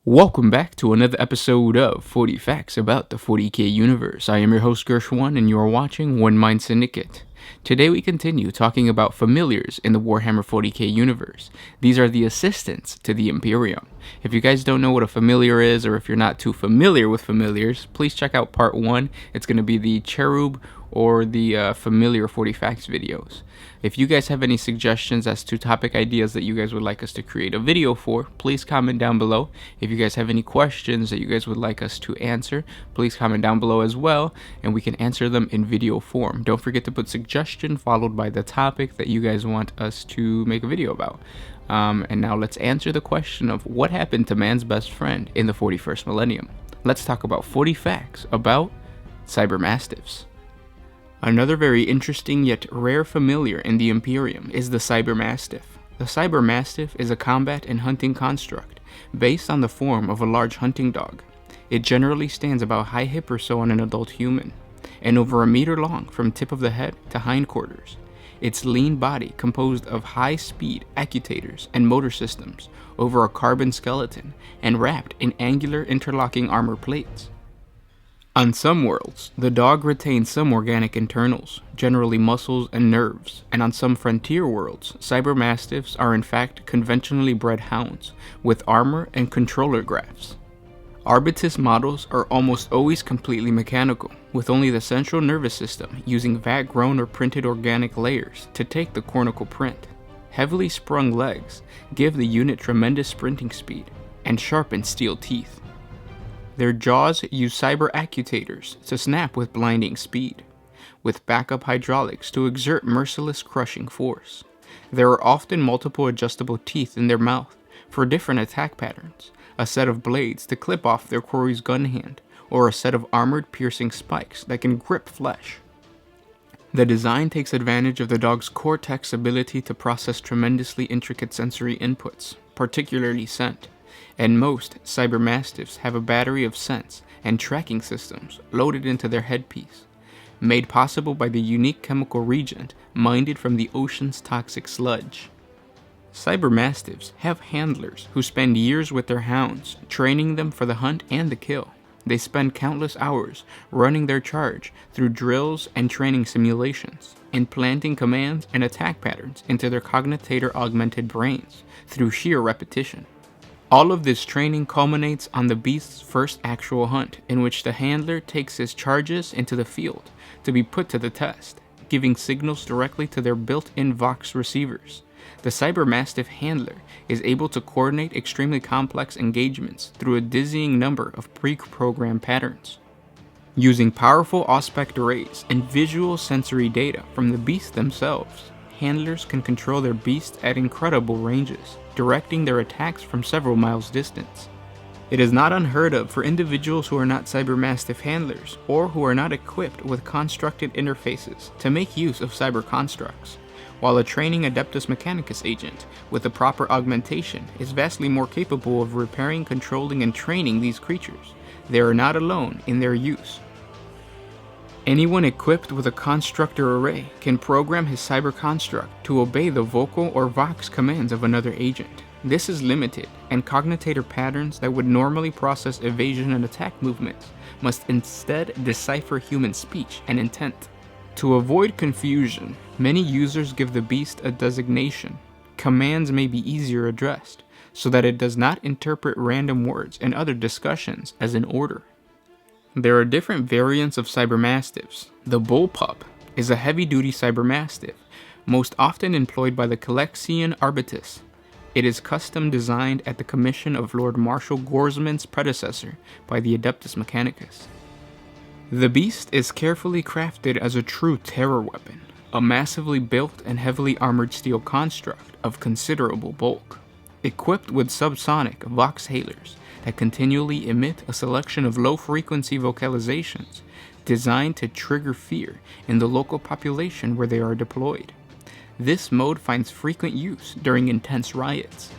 Welcome back to another episode of 40 Facts about the 40K universe. I am your host Gershwan and you are watching One Mind Syndicate. Today we continue talking about familiars in the Warhammer 40K universe. These are the assistants to the Imperium. If you guys don't know what a familiar is, or if you're not too familiar with familiars, please check out part 1. It's going to be the Cherub or the familiar 40 Facts videos. If you guys have any suggestions as to topic ideas that you guys would like us to create a video for, please comment down below. If you guys have any questions that you guys would like us to answer, please comment down below as well, and we can answer them in video form. Don't forget to put suggestion followed by the topic that you guys want us to make a video about. And now let's answer the question of what happened to man's best friend in the 41st millennium. Let's talk about 40 facts about Cyber Mastiffs. Another very interesting yet rare familiar in the Imperium is the Cyber Mastiff. The Cyber Mastiff is a combat and hunting construct based on the form of a large hunting dog. It generally stands about high hip or so on an adult human, and over a meter long from tip of the head to hindquarters. Its lean body composed of high-speed actuators and motor systems over a carbon skeleton and wrapped in angular interlocking armor plates. On some worlds, the dog retains some organic internals, generally muscles and nerves, and on some frontier worlds, Cyber Mastiffs are in fact conventionally bred hounds, with armor and controller grafts. Arbitus models are almost always completely mechanical, with only the central nervous system using vat-grown or printed organic layers to take the cortical print. Heavily sprung legs give the unit tremendous sprinting speed, and sharpened steel teeth. Their jaws use cyber actuators to snap with blinding speed, with backup hydraulics to exert merciless crushing force. There are often multiple adjustable teeth in their mouth for different attack patterns, a set of blades to clip off their quarry's gun hand, or a set of armored piercing spikes that can grip flesh. The design takes advantage of the dog's cortex ability to process tremendously intricate sensory inputs, particularly scent. And most Cyber Mastiffs have a battery of sense and tracking systems loaded into their headpiece, made possible by the unique chemical reagent mined from the ocean's toxic sludge. Cyber Mastiffs have handlers who spend years with their hounds, training them for the hunt and the kill. They spend countless hours running their charge through drills and training simulations, implanting commands and attack patterns into their cognitator-augmented brains through sheer repetition. All of this training culminates on the beast's first actual hunt, in which the handler takes his charges into the field to be put to the test, giving signals directly to their built-in Vox receivers. The Cyber Mastiff handler is able to coordinate extremely complex engagements through a dizzying number of pre-programmed patterns. Using powerful aspect arrays and visual sensory data from the beasts themselves, handlers can control their beasts at incredible ranges, directing their attacks from several miles distance. It is not unheard of for individuals who are not Cyber Mastiff handlers, or who are not equipped with constructed interfaces, to make use of cyber constructs, while a training Adeptus Mechanicus agent with the proper augmentation is vastly more capable of repairing, controlling, and training these creatures. They are not alone in their use. Anyone equipped with a constructor array can program his cyber construct to obey the vocal or vox commands of another agent. This is limited, and cognitator patterns that would normally process evasion and attack movements must instead decipher human speech and intent. To avoid confusion, many users give the beast a designation. Commands may be easier addressed, so that it does not interpret random words and other discussions as an order. There are different variants of Cyber Mastiffs. The Bullpup is a heavy-duty Cyber Mastiff, most often employed by the Calexian Arbitus. It is custom designed at the commission of Lord Marshal Gorsman's predecessor by the Adeptus Mechanicus. The beast is carefully crafted as a true terror weapon, a massively built and heavily armored steel construct of considerable bulk, equipped with subsonic Vox hailers that continually emit a selection of low-frequency vocalizations designed to trigger fear in the local population where they are deployed. This mode finds frequent use during intense riots.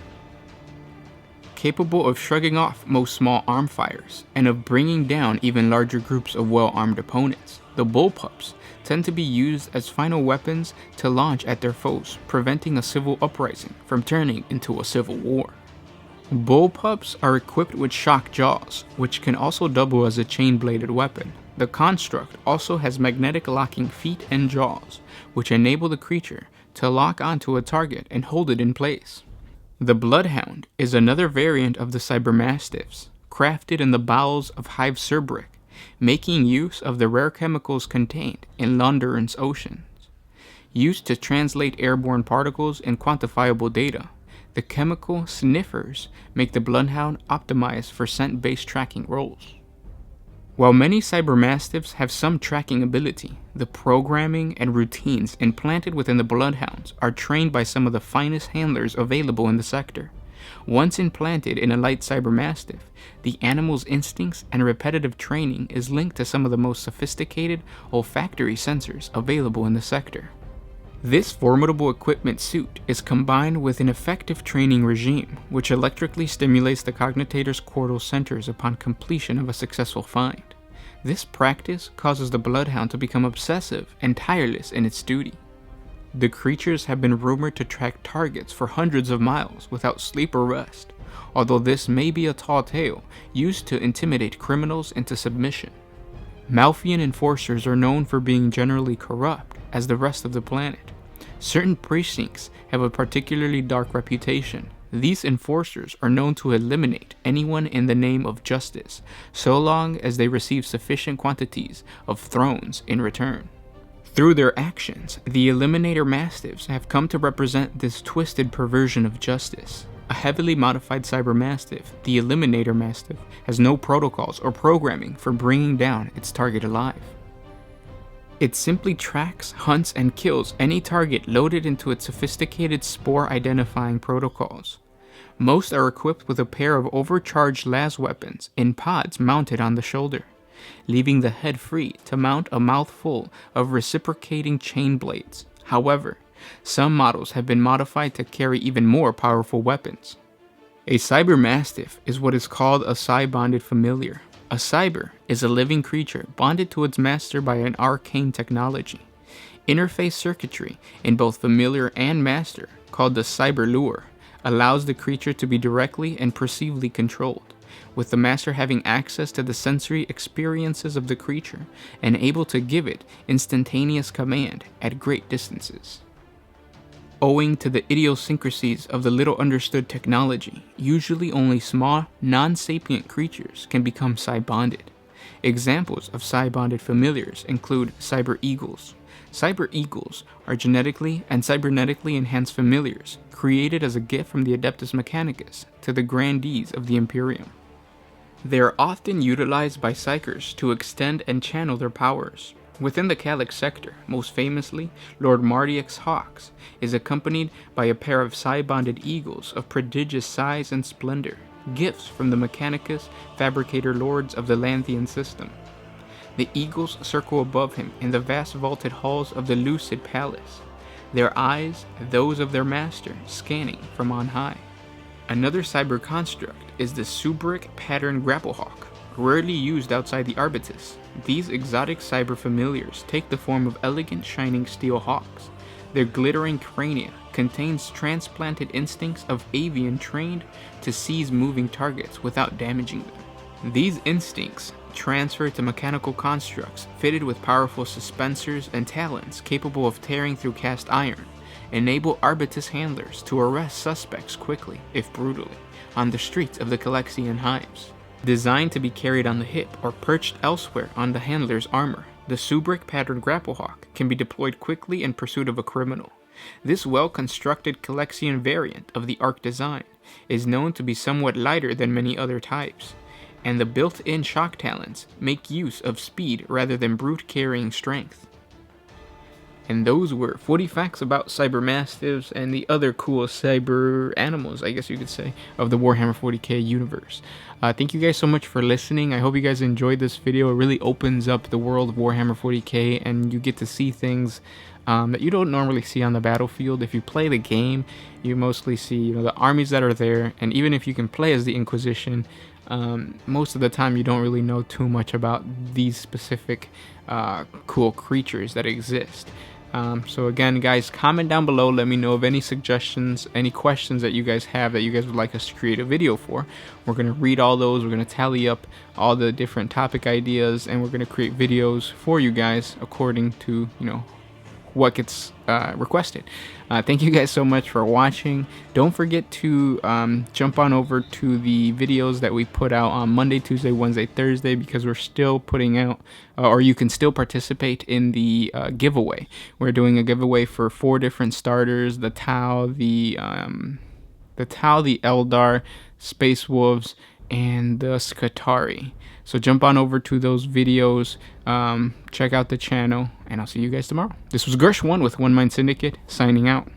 Capable of shrugging off most small arm fires, and of bringing down even larger groups of well-armed opponents, the Bullpups tend to be used as final weapons to launch at their foes, preventing a civil uprising from turning into a civil war. Bullpups are equipped with shock jaws, which can also double as a chain-bladed weapon. The construct also has magnetic locking feet and jaws, which enable the creature to lock onto a target and hold it in place. The Bloodhound is another variant of the Cyber Mastiffs, crafted in the bowels of Hive Cerbric, making use of the rare chemicals contained in Londoran's oceans. Used to translate airborne particles and quantifiable data, the chemical sniffers make the Bloodhound optimized for scent-based tracking roles. While many Cyber Mastiffs have some tracking ability, the programming and routines implanted within the Bloodhounds are trained by some of the finest handlers available in the sector. Once implanted in a light Cyber Mastiff, the animal's instincts and repetitive training is linked to some of the most sophisticated olfactory sensors available in the sector. This formidable equipment suit is combined with an effective training regime, which electrically stimulates the cognitator's cortical centers upon completion of a successful find. This practice causes the Bloodhound to become obsessive and tireless in its duty. The creatures have been rumored to track targets for hundreds of miles without sleep or rest, although this may be a tall tale used to intimidate criminals into submission. Malfian enforcers are known for being generally corrupt as the rest of the planet. Certain precincts have a particularly dark reputation. These enforcers are known to eliminate anyone in the name of justice, so long as they receive sufficient quantities of thrones in return. Through their actions, the Eliminator Mastiffs have come to represent this twisted perversion of justice. A heavily modified Cyber Mastiff, the Eliminator Mastiff has no protocols or programming for bringing down its target alive. It simply tracks, hunts, and kills any target loaded into its sophisticated spore identifying protocols. Most are equipped with a pair of overcharged las weapons in pods mounted on the shoulder, leaving the head free to mount a mouthful of reciprocating chain blades. However, some models have been modified to carry even more powerful weapons. A Cyber Mastiff is what is called a psi-bonded familiar. A cyber is a living creature bonded to its master by an arcane technology. Interface circuitry in both familiar and master, called the cyber lure, allows the creature to be directly and perceivably controlled, with the master having access to the sensory experiences of the creature and able to give it instantaneous command at great distances. Owing to the idiosyncrasies of the little understood technology, usually only small, non-sapient creatures can become psi-bonded. Examples of psi-bonded familiars include cyber eagles. Cyber eagles are genetically and cybernetically enhanced familiars, created as a gift from the Adeptus Mechanicus to the grandees of the Imperium. They are often utilized by psychers to extend and channel their powers. Within the Calyx sector, most famously, Lord Mardiak's Hawks is accompanied by a pair of psi-bonded eagles of prodigious size and splendor, gifts from the Mechanicus fabricator lords of the Lanthian system. The eagles circle above him in the vast vaulted halls of the Lucid Palace, their eyes those of their master scanning from on high. Another cyber construct is the Subric pattern Grapplehawk, rarely used outside the Arbitus. These exotic cyber familiars take the form of elegant shining steel hawks. Their glittering crania contains transplanted instincts of avian trained to seize moving targets without damaging them. These instincts transfer to mechanical constructs fitted with powerful suspensors and talons capable of tearing through cast iron, enable Arbitus handlers to arrest suspects quickly, if brutally, on the streets of the Calexian hives. Designed to be carried on the hip or perched elsewhere on the handler's armor, the Subric pattern Grapplehawk can be deployed quickly in pursuit of a criminal. This well-constructed Calexian variant of the Arc design is known to be somewhat lighter than many other types, and the built-in shock talons make use of speed rather than brute carrying strength. And those were 40 facts about Cyber Mastiffs and the other cool cyber animals, I guess you could say, of the Warhammer 40K universe. Thank you guys so much for listening. I hope you guys enjoyed this video. It really opens up the world of Warhammer 40K, and you get to see things that you don't normally see on the battlefield. If you play the game, you mostly see the armies that are there, and even if you can play as the Inquisition, most of the time you don't really know too much about these specific cool creatures that exist. So again, guys, comment down below. Let me know of any suggestions, any questions that you guys have that you guys would like us to create a video for. We're going to read all those. We're going to tally up all the different topic ideas, and we're going to create videos for you guys according to, you know, what gets requested. Thank you guys so much for watching. Don't forget to jump on over to the videos that we put out on Monday, Tuesday, Wednesday, Thursday, because we're still putting out, or you can still participate in the giveaway. We're doing a giveaway for 4 different starters: the Tau, the Eldar, Space Wolves, and the Skatari. So jump on over to those videos, check out the channel, and I'll see you guys tomorrow. This was Gersh1 with One Mind Syndicate, signing out.